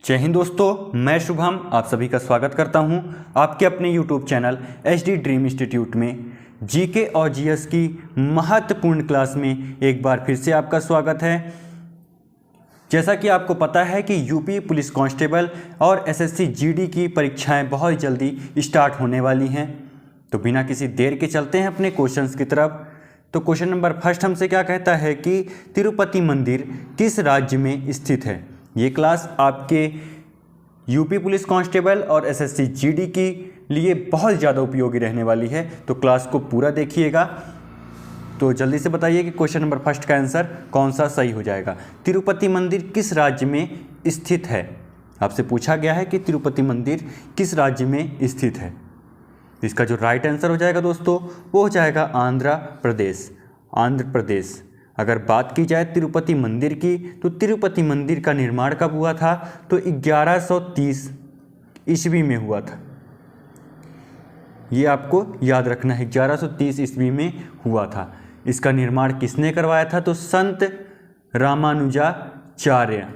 जय हिंद दोस्तों, मैं शुभम आप सभी का स्वागत करता हूं आपके अपने YouTube channel HD dream institute में। जीके और जीएस की महत्वपूर्ण क्लास में एक बार फिर से आपका स्वागत है। जैसा कि आपको पता है कि यूपी पुलिस कांस्टेबल और एसएससी जीडी की परीक्षाएं बहुत जल्दी स्टार्ट होने वाली हैं, तो बिना किसी देर के चलते हैं अपने क्वेश्चंस की तरफ। तो क्वेश्चन नंबर फर्स्ट हमसे क्या कहता है कि तिरुपति मंदिर किस राज्य में स्थित है। ये क्लास आपके यूपी पुलिस कांस्टेबल और एसएससी जीडी के लिए बहुत ज़्यादा उपयोगी रहने वाली है, तो क्लास को पूरा देखिएगा। तो जल्दी से बताइए कि क्वेश्चन नंबर फर्स्ट का आंसर कौन सा सही हो जाएगा। तिरुपति मंदिर किस राज्य में स्थित है। आपसे पूछा गया है कि तिरुपति मंदिर किस राज्य में स्थित है। इसका जो राइट आंसर हो जाएगा दोस्तों वो हो जाएगा आंध्र प्रदेश। आंध्र प्रदेश। अगर बात की जाए तिरुपति मंदिर की, तो तिरुपति मंदिर का निर्माण कब हुआ था, तो 1130 ईस्वी में हुआ था। ये आपको याद रखना है, 1130 ईस्वी में हुआ था। इसका निर्माण किसने करवाया था, तो संत रामानुजाचार्य।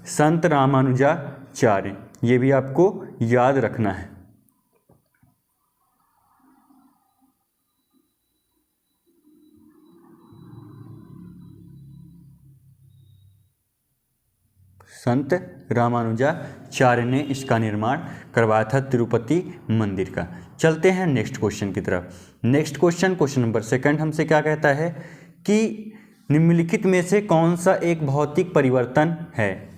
संत रामानुजाचार्य, ये भी आपको याद रखना है। संत रामानुजाचार्य ने इसका निर्माण करवाया था तिरुपति मंदिर का। चलते हैं नेक्स्ट क्वेश्चन की तरफ। नेक्स्ट क्वेश्चन नंबर सेकंड हमसे क्या कहता है कि निम्नलिखित में से कौन सा एक भौतिक परिवर्तन है।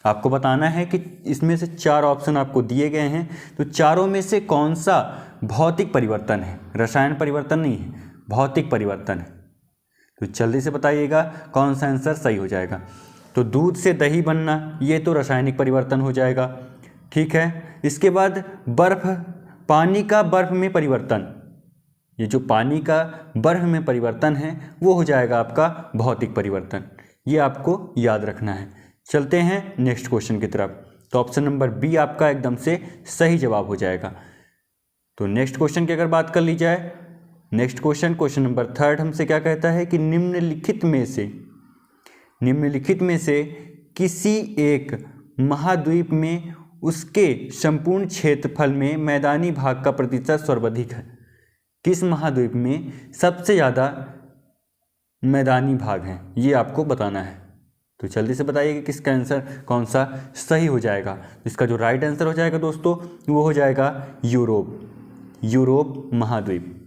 आपको बताना है कि इसमें से चार ऑप्शन आपको दिए गए हैं, तो चारों में से कौन सा भौतिक परिवर्तन है। रसायन परिवर्तन नहीं है, भौतिक परिवर्तन है। तो जल्दी से बताइएगा कौन सा आंसर सही हो जाएगा। तो दूध से दही बनना, ये तो रासायनिक परिवर्तन हो जाएगा, ठीक है। इसके बाद पानी का बर्फ में परिवर्तन, ये जो पानी का बर्फ में परिवर्तन है वो हो जाएगा आपका भौतिक परिवर्तन। ये आपको याद रखना है। चलते हैं नेक्स्ट क्वेश्चन की तरफ। तो ऑप्शन नंबर बी आपका एकदम से सही जवाब हो जाएगा। तो नेक्स्ट क्वेश्चन की अगर बात कर ली जाए, नेक्स्ट क्वेश्चन नंबर थर्ड हमसे क्या कहता है कि निम्नलिखित में से किसी एक महाद्वीप में उसके संपूर्ण क्षेत्रफल में मैदानी भाग का प्रतिशत सर्वाधिक है। किस महाद्वीप में सबसे ज़्यादा मैदानी भाग हैं, ये आपको बताना है। तो जल्दी से बताइए कि किसका आंसर कौन सा सही हो जाएगा। इसका जो राइट आंसर हो जाएगा दोस्तों वो हो जाएगा यूरोप महाद्वीप।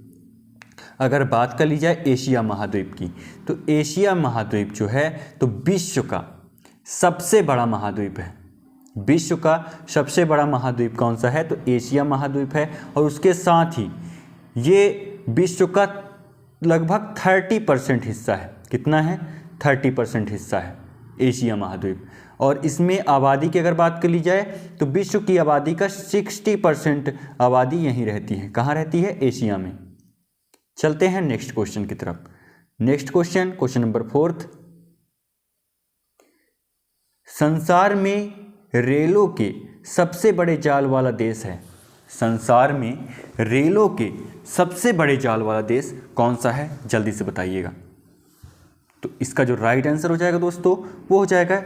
अगर बात कर ली जाए एशिया महाद्वीप की, तो एशिया महाद्वीप जो है तो विश्व का सबसे बड़ा महाद्वीप है। विश्व का सबसे बड़ा महाद्वीप कौन सा है, तो एशिया महाद्वीप है। और उसके साथ ही ये विश्व का लगभग 30% हिस्सा है। कितना है, 30% हिस्सा है एशिया महाद्वीप। और इसमें आबादी की अगर बात कर ली जाए तो विश्व की आबादी का 60% आबादी यहीं रहती है। कहाँ रहती है, एशिया में। चलते हैं नेक्स्ट क्वेश्चन की तरफ। Next question number fourth. संसार में रेलों के सबसे बड़े जाल वाला देश है। संसार में रेलों के सबसे बड़े जाल वाला देश कौन सा है, जल्दी से बताइएगा। तो इसका जो राइट आंसर हो जाएगा दोस्तों वो हो जाएगा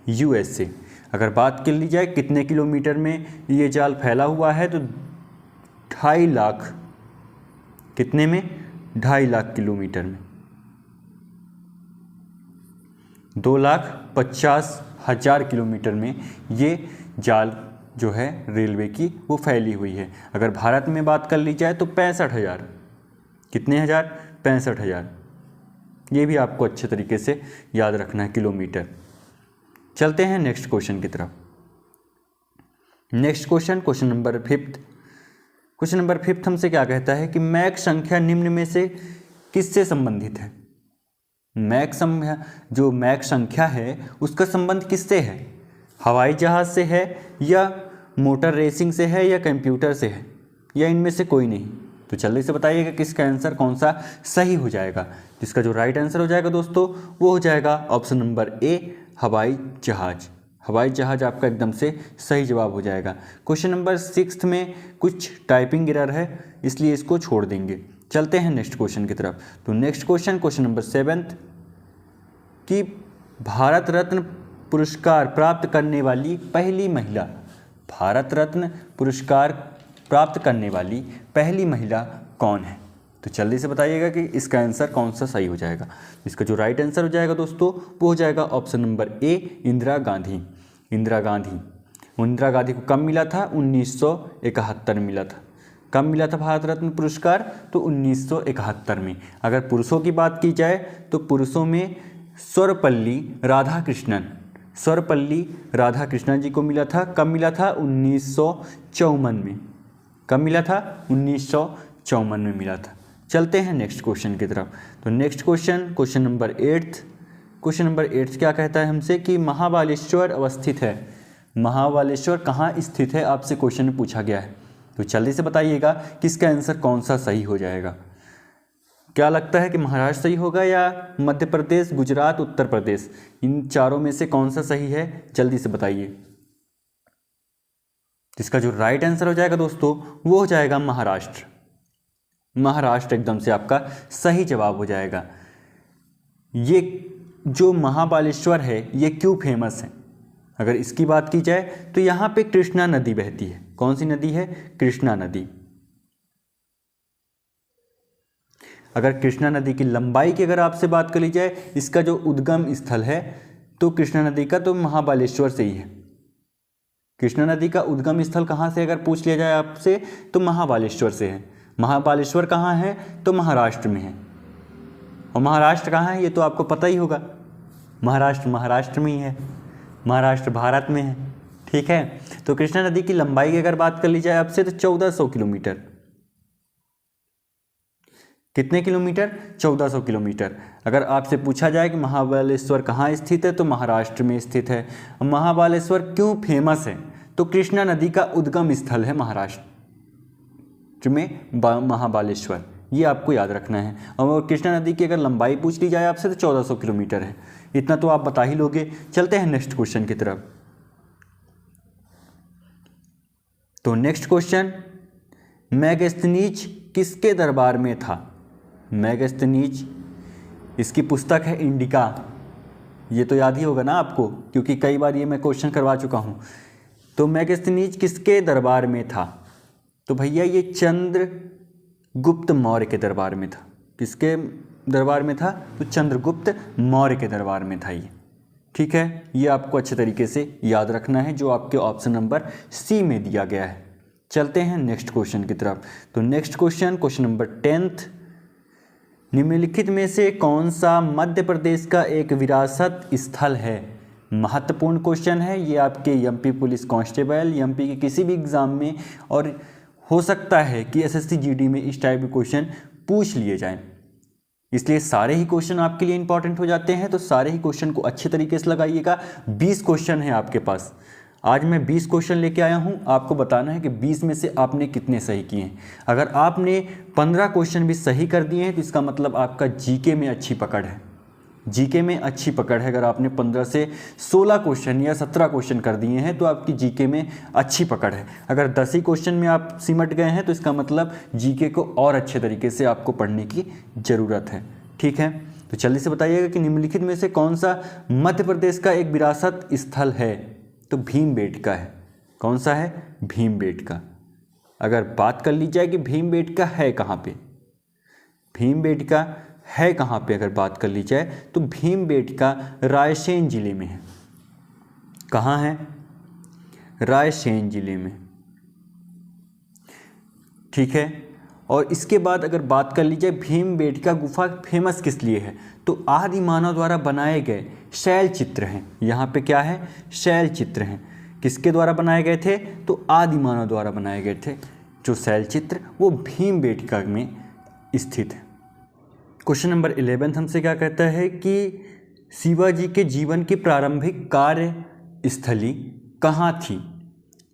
यूएसए। अगर बात कर ली जाए कितने किलोमीटर में ये जाल फैला हुआ है, तो 2.5 लाख, कितने में, 2.5 लाख किलोमीटर में, 2,50,000 किलोमीटर में ये जाल जो है रेलवे की वो फैली हुई है। अगर भारत में बात कर ली जाए तो 65,000, कितने हज़ार, 65,000। ये भी आपको अच्छे तरीके से याद रखना है, किलोमीटर। चलते हैं नेक्स्ट क्वेश्चन की तरफ। Next question number fifth. Question number fifth हमसे क्या कहता है कि मैक संख्या निम्न में से किससे संबंधित है। मैक संख्या है उसका संबंध किससे है, हवाई जहाज से है या मोटर रेसिंग से है या कंप्यूटर से है, या इनमें से कोई नहीं। तो जल्दी से बताइएगा किसका आंसर कौन सा सही हो जाएगा। जिसका जो राइट आंसर हो जाएगा दोस्तों वो हो जाएगा ऑप्शन नंबर ए, हवाई जहाज। हवाई जहाज आपका एकदम से सही जवाब हो जाएगा। क्वेश्चन नंबर 6 में कुछ टाइपिंग एरर है, इसलिए इसको छोड़ देंगे। चलते हैं नेक्स्ट क्वेश्चन की तरफ। तो नेक्स्ट क्वेश्चन नंबर 7 कि भारत रत्न पुरस्कार प्राप्त करने वाली पहली महिला, भारत रत्न पुरस्कार प्राप्त करने वाली पहली महिला कौन है? तो जल्दी से बताइएगा कि इसका आंसर कौन सा सही हो जाएगा। इसका जो राइट आंसर हो जाएगा दोस्तों वो हो जाएगा ऑप्शन नंबर ए, इंदिरा गांधी। इंदिरा गांधी को कब मिला था? 1971 मिला था। कब मिला था भारत रत्न पुरस्कार? तो 1971 में। अगर पुरुषों की बात की जाए तो पुरुषों में सर्वपल्ली राधाकृष्णन जी को मिला था। कब मिला था? 1954 में। कब मिला था? 1954 में मिला था। चलते हैं नेक्स्ट क्वेश्चन की तरफ। तो next question number 8। Question number 8 क्या कहता है हमसे कि महाबालेश्वर अवस्थित है। महाबालेश्वर कहाँ स्थित है, आपसे क्वेश्चन में पूछा गया है। तो जल्दी से बताइएगा कि इसका आंसर कौन सा सही हो जाएगा। क्या लगता है कि महाराष्ट्र सही होगा या मध्य प्रदेश, गुजरात, उत्तर प्रदेश, इन चारों में से कौन सा सही है? जल्दी से बताइए। इसका जो राइट आंसर हो जाएगा दोस्तों वो हो जाएगा महाराष्ट्र। महाराष्ट्र एकदम से आपका सही जवाब हो जाएगा। ये जो महाबालेश्वर है ये क्यों फेमस है? अगर इसकी बात की जाए तो यहाँ पे कृष्णा नदी बहती है। कौन सी नदी है? कृष्णा नदी। अगर कृष्णा नदी की लंबाई की अगर आपसे बात कर ली जाए, इसका जो उद्गम स्थल है तो कृष्णा नदी का तो महाबालेश्वर से ही है। कृष्णा नदी का उद्गम स्थल कहाँ से अगर पूछ लिया जाए आपसे तो महाबालेश्वर से है। महाबालेश्वर कहाँ है? तो महाराष्ट्र में है। और महाराष्ट्र कहाँ है ये तो आपको पता ही होगा। महाराष्ट्र में ही है। महाराष्ट्र भारत में है। ठीक है। तो कृष्णा नदी की लंबाई की अगर बात कर ली जाए आपसे तो 1400 किलोमीटर। कितने किलोमीटर? 1400 किलोमीटर। अगर आपसे पूछा जाए कि महाबालेश्वर कहाँ स्थित है तो महाराष्ट्र में स्थित है। महाबालेश्वर क्यों फेमस है? तो कृष्णा नदी का उद्गम स्थल है महाराष्ट्र में महाबालेश्वर, ये आपको याद रखना है। और कृष्णा नदी की अगर लंबाई पूछ ली जाए आपसे तो 1400 किलोमीटर है। इतना तो आप बता ही लोगे। चलते हैं नेक्स्ट क्वेश्चन की तरफ। तो नेक्स्ट क्वेश्चन, मेगास्थनीज किसके दरबार में था? मेगास्थनीज, इसकी पुस्तक है इंडिका। ये तो याद ही होगा ना आपको, क्योंकि कई बार ये मैं क्वेश्चन करवा चुका हूँ। तो मेगास्थनीज किसके दरबार में था? तो भैया ये चंद्रगुप्त मौर्य के दरबार में था। किसके दरबार में था? तो चंद्रगुप्त मौर्य के दरबार में था ये। ठीक है, ये आपको अच्छे तरीके से याद रखना है जो आपके ऑप्शन नंबर सी में दिया गया है। चलते हैं नेक्स्ट क्वेश्चन की तरफ। तो नेक्स्ट क्वेश्चन नंबर 10, निम्नलिखित में से कौन सा मध्य प्रदेश का एक विरासत स्थल है? महत्वपूर्ण क्वेश्चन है ये आपके एमपी पुलिस कांस्टेबल, एमपी के किसी भी एग्जाम में, और हो सकता है कि एसएससी जीडी में इस टाइप के क्वेश्चन पूछ लिए जाएं। इसलिए सारे ही क्वेश्चन आपके लिए इंपॉर्टेंट हो जाते हैं। तो सारे ही क्वेश्चन को अच्छे तरीके से लगाइएगा। 20 क्वेश्चन है आपके पास। आज मैं 20 क्वेश्चन लेके आया हूं। आपको बताना है कि 20 में से आपने कितने सही किए हैं। अगर आपने 15 क्वेश्चन भी सही कर दिए हैं तो इसका मतलब आपका जीके में अच्छी पकड़ है। जीके में अच्छी पकड़ है। अगर आपने 15 से 16 क्वेश्चन या 17 क्वेश्चन कर दिए हैं तो आपकी जीके में अच्छी पकड़ है। अगर 10 ही क्वेश्चन में आप सिमट गए हैं तो इसका मतलब जीके को और अच्छे तरीके से आपको पढ़ने की ज़रूरत है। ठीक है, तो जल्दी से बताइएगा कि निम्नलिखित में से कौन सा मध्य प्रदेश का एक विरासत स्थल है? तो भीमबेटका है। कौन सा है? भीमबेटका। अगर बात कर ली जाए कि भीमबेटका है कहाँ पे, भीमबेटका है कहाँ पे अगर बात कर ली जाए तो भीमबेटका रायसेन जिले में है। कहाँ है? रायसेन जिले में। ठीक है, और इसके बाद अगर बात कर ली जाए भीमबेटका गुफा फेमस किस लिए है? तो आदि मानव द्वारा बनाए गए शैल चित्र हैं। यहाँ पे क्या है? शैल चित्र हैं। किसके द्वारा बनाए गए थे? तो आदि मानव द्वारा बनाए गए थे। जो शैल चित्र वो भीमबेटका में स्थित है। क्वेश्चन नंबर 11 हमसे क्या कहता है कि शिवाजी के जीवन की प्रारंभिक कार्यस्थली कहाँ थी?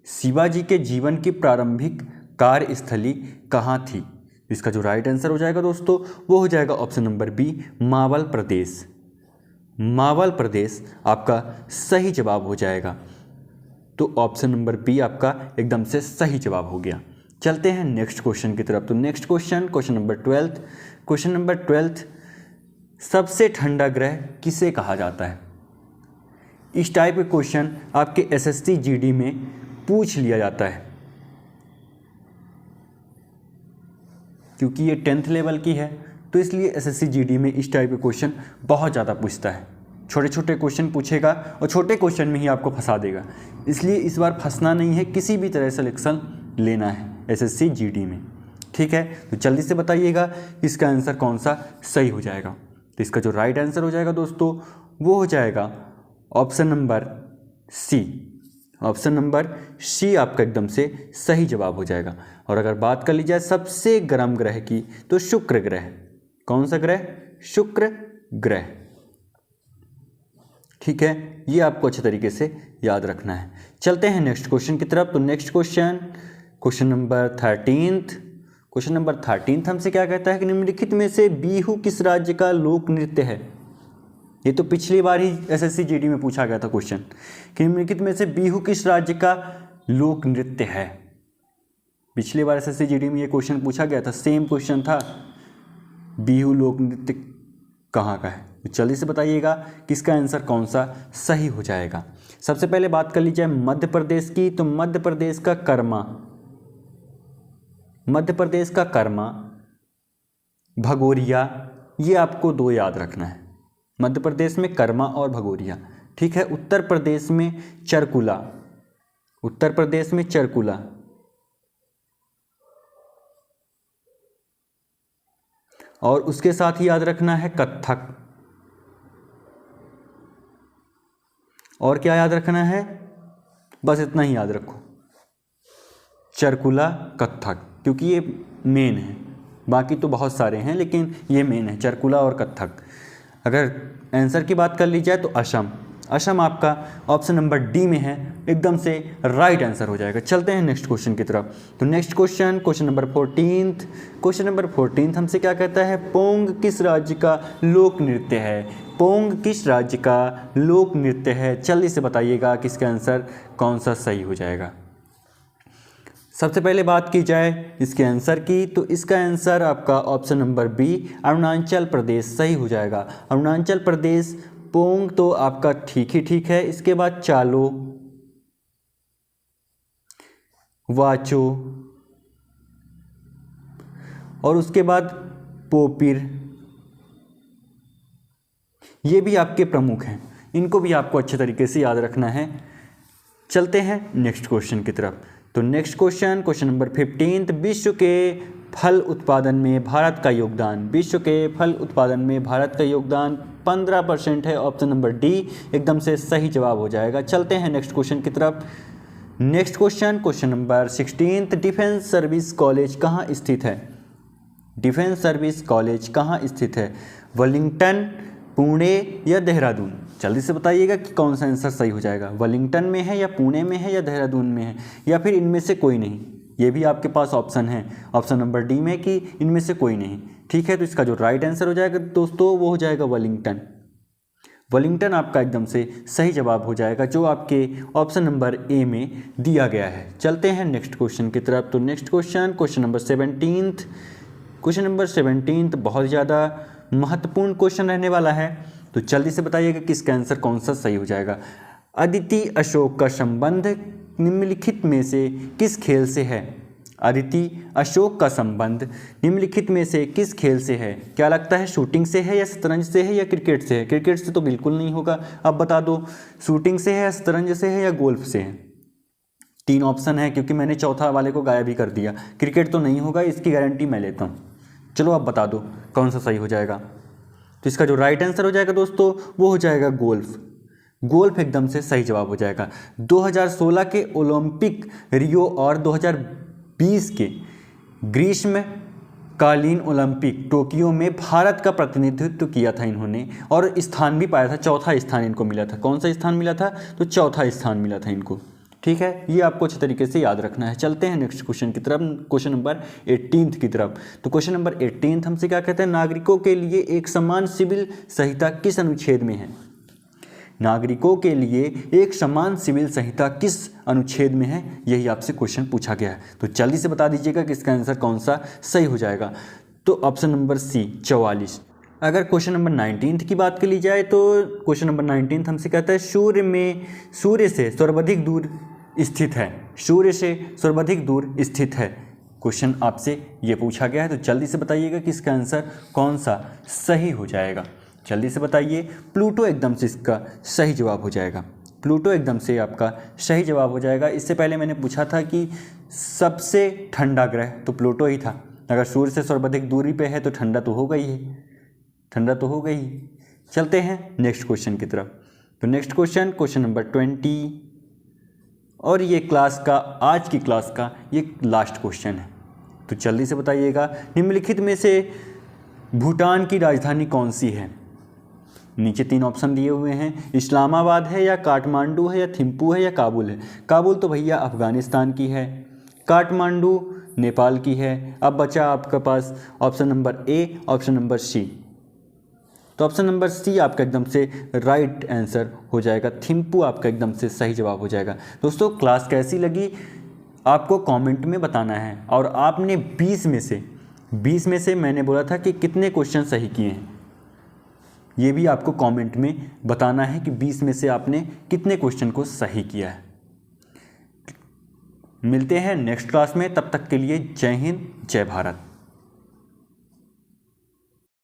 शिवाजी के जीवन की प्रारंभिक कार्यस्थली कहाँ थी? इसका जो राइट आंसर हो जाएगा दोस्तों वो हो जाएगा ऑप्शन नंबर बी, मावल प्रदेश। मावल प्रदेश आपका सही जवाब हो जाएगा। तो ऑप्शन नंबर बी आपका एकदम से सही जवाब हो गया। चलते हैं नेक्स्ट क्वेश्चन की तरफ। तो next question number 12। Question number 12, सबसे ठंडा ग्रह किसे कहा जाता है? इस टाइप के क्वेश्चन आपके एसएससी जीडी में पूछ लिया जाता है, क्योंकि ये 10th लेवल की है, तो इसलिए एसएससी जीडी में इस टाइप के क्वेश्चन बहुत ज़्यादा पूछता है। छोटे छोटे क्वेश्चन पूछेगा और छोटे क्वेश्चन में ही आपको फंसा देगा, इसलिए इस बार फंसना नहीं है, किसी भी तरह सिलेक्शन लेना है एसएससी जीडी में। ठीक है, तो जल्दी से बताइएगा इसका आंसर कौन सा सही हो जाएगा। तो इसका जो राइट आंसर हो जाएगा दोस्तों वो हो जाएगा option number C. Option number C आपका एकदम से सही जवाब हो जाएगा। और अगर बात कर ली जाए सबसे गर्म ग्रह की, तो शुक्र ग्रह। कौन सा ग्रह? शुक्र ग्रह। ठीक है, ये आपको अच्छे तरीके से याद रखना है। चलते हैं नेक्स्ट क्वेश्चन की तरफ। तो next question number 13। Question number 13 हमसे क्या कहता है कि निम्नलिखित में से बिहू किस राज्य का लोक नृत्य है। ये तो पिछली बार ही एसएससी जीडी में पूछा गया था क्वेश्चन कि निम्नलिखित में से बिहू किस राज्य का लोक नृत्य है। पिछली बार एसएससी जीडी में ये क्वेश्चन पूछा गया था, सेम क्वेश्चन था, बिहू लोक नृत्य कहाँ का है। तो जल्दी से बताइएगा कि इसका आंसर कौन सा सही हो जाएगा। सबसे पहले बात कर ली जाए मध्य प्रदेश की, तो मध्य प्रदेश का कर्मा, मध्य प्रदेश का कर्मा, भगोरिया, ये आपको दो याद रखना है। मध्य प्रदेश में कर्मा और भगोरिया। ठीक है, उत्तर प्रदेश में चरकुला, उत्तर प्रदेश में चरकुला, और उसके साथ ही याद रखना है कत्थक। और क्या याद रखना है? बस इतना ही याद रखो, चरकुला, कत्थक, क्योंकि ये मेन है। बाकी तो बहुत सारे हैं लेकिन ये मेन है, चरकुला और कत्थक। अगर आंसर की बात कर ली जाए तो असम। असम आपका ऑप्शन नंबर डी में है, एकदम से राइट आंसर हो जाएगा। चलते हैं नेक्स्ट क्वेश्चन की तरफ। तो next question number 14। Question number 14 हमसे क्या कहता है, पोंग किस राज्य का लोक नृत्य है। पोंग किस राज्य का लोक नृत्य है। जल्दी से बताइएगा कि इसका आंसर कौन सा सही हो जाएगा। सबसे पहले बात की जाए इसके आंसर की, तो इसका आंसर आपका option number B, Arunachal Pradesh सही हो जाएगा। अरुणाचल प्रदेश। पोंग तो आपका ठीक ही ठीक है। इसके बाद चालो, वाचो, और उसके बाद पोपिर, ये भी आपके प्रमुख हैं, इनको भी आपको अच्छे तरीके से याद रखना है। चलते हैं नेक्स्ट क्वेश्चन की तरफ। तो नेक्स्ट क्वेश्चन नंबर 15, विश्व के फल उत्पादन में भारत का योगदान। विश्व के फल उत्पादन में भारत का योगदान 15% है। ऑप्शन नंबर डी एकदम से सही जवाब हो जाएगा। चलते हैं नेक्स्ट क्वेश्चन की तरफ। Next question number 16, defence service college कहाँ स्थित है। डिफेंस सर्विस कॉलेज कहाँ स्थित है, वेलिंगटन, पुणे या देहरादून। जल्दी से बताइएगा कि कौन सा आंसर सही हो जाएगा। वेलिंगटन में है या पुणे में है या देहरादून में है, या फिर इनमें से कोई नहीं। ये भी आपके पास ऑप्शन है, ऑप्शन नंबर डी में कि इनमें से कोई नहीं। ठीक है, तो इसका जो राइट आंसर हो जाएगा दोस्तों वो हो जाएगा वेलिंगटन। वेलिंगटन आपका एकदम से सही जवाब हो जाएगा, जो आपके ऑप्शन नंबर ए में दिया गया है। चलते हैं नेक्स्ट क्वेश्चन की तरफ। तो next question number 17। Question number 17 बहुत ज़्यादा महत्वपूर्ण क्वेश्चन रहने वाला है, तो जल्दी से बताइएगा कि इसका आंसर कौन सा सही हो जाएगा। अदिति अशोक का संबंध निम्नलिखित में से किस खेल से है। अदिति अशोक का संबंध निम्नलिखित में से किस खेल से है। क्या लगता है, शूटिंग से है या शतरंज से है या क्रिकेट से है। क्रिकेट से तो बिल्कुल नहीं होगा, अब बता दो शूटिंग से है या शतरंज से है या गोल्फ से है। 3 ऑप्शन है, क्योंकि मैंने चौथा वाले को गायब ही कर दिया। क्रिकेट तो नहीं होगा, इसकी गारंटी मैं लेता हूँ। चलो अब बता दो कौन सा सही हो जाएगा। तो इसका जो राइट आंसर हो जाएगा दोस्तों वो हो जाएगा गोल्फ। गोल्फ एकदम से सही जवाब हो जाएगा। 2016 के ओलंपिक रियो और 2020 के ग्रीष्मकालीन ओलंपिक टोक्यो में भारत का प्रतिनिधित्व किया था इन्होंने, और स्थान भी पाया था, चौथा स्थान इनको मिला था। कौन सा स्थान मिला था, तो चौथा स्थान मिला था इनको। ठीक है, ये आपको अच्छे तरीके से याद रखना है। चलते हैं नेक्स्ट क्वेश्चन की तरफ, क्वेश्चन नंबर 18 की तरफ। तो क्वेश्चन नंबर 18 हमसे क्या कहते हैं, नागरिकों के लिए एक समान सिविल संहिता किस अनुच्छेद में है। नागरिकों के लिए एक समान सिविल संहिता किस अनुच्छेद में है, यही आपसे क्वेश्चन पूछा गया है। तो जल्दी से बता दीजिएगा कि इसका आंसर कौन सा सही हो जाएगा। तो ऑप्शन नंबर सी 44। अगर क्वेश्चन नंबर 19 की बात कर ली जाए तो क्वेश्चन नंबर 19 हमसे कहता है सूर्य से सर्वाधिक दूर स्थित है। सूर्य से सर्वाधिक दूर स्थित है क्वेश्चन आपसे ये पूछा गया है। तो जल्दी से बताइएगा कि इसका आंसर कौन सा सही हो जाएगा। जल्दी से बताइए। प्लूटो एकदम से इसका सही जवाब हो जाएगा। प्लूटो एकदम से आपका सही जवाब हो जाएगा। इससे पहले मैंने पूछा था कि सबसे ठंडा ग्रह, तो प्लूटो ही था। अगर सूर्य से सर्वाधिक दूरी पे है तो ठंडा तो होगा ही है, ठंडा तो होगा ही। चलते हैं नेक्स्ट क्वेश्चन की तरफ। तो नेक्स्ट क्वेश्चन नंबर 20, और ये आज की क्लास का ये लास्ट क्वेश्चन है। तो जल्दी से बताइएगा, निम्नलिखित में से भूटान की राजधानी कौन सी है। नीचे 3 ऑप्शन दिए हुए हैं, इस्लामाबाद है या काठमांडू है या थिम्पू है या काबुल है। काबुल तो भैया अफगानिस्तान की है, काठमांडू नेपाल की है। अब बचा आपके पास option number A, option number C. तो ऑप्शन नंबर सी आपका एकदम से राइट आंसर हो जाएगा। थिम्पू आपका एकदम से सही जवाब हो जाएगा। दोस्तों क्लास कैसी लगी आपको कमेंट में बताना है। और आपने 20 में से मैंने बोला था कि कितने क्वेश्चन सही किए हैं, ये भी आपको कमेंट में बताना है कि 20 में से आपने कितने क्वेश्चन को सही किया है। मिलते हैं नेक्स्ट क्लास में, तब तक के लिए जय हिंद जय भारत।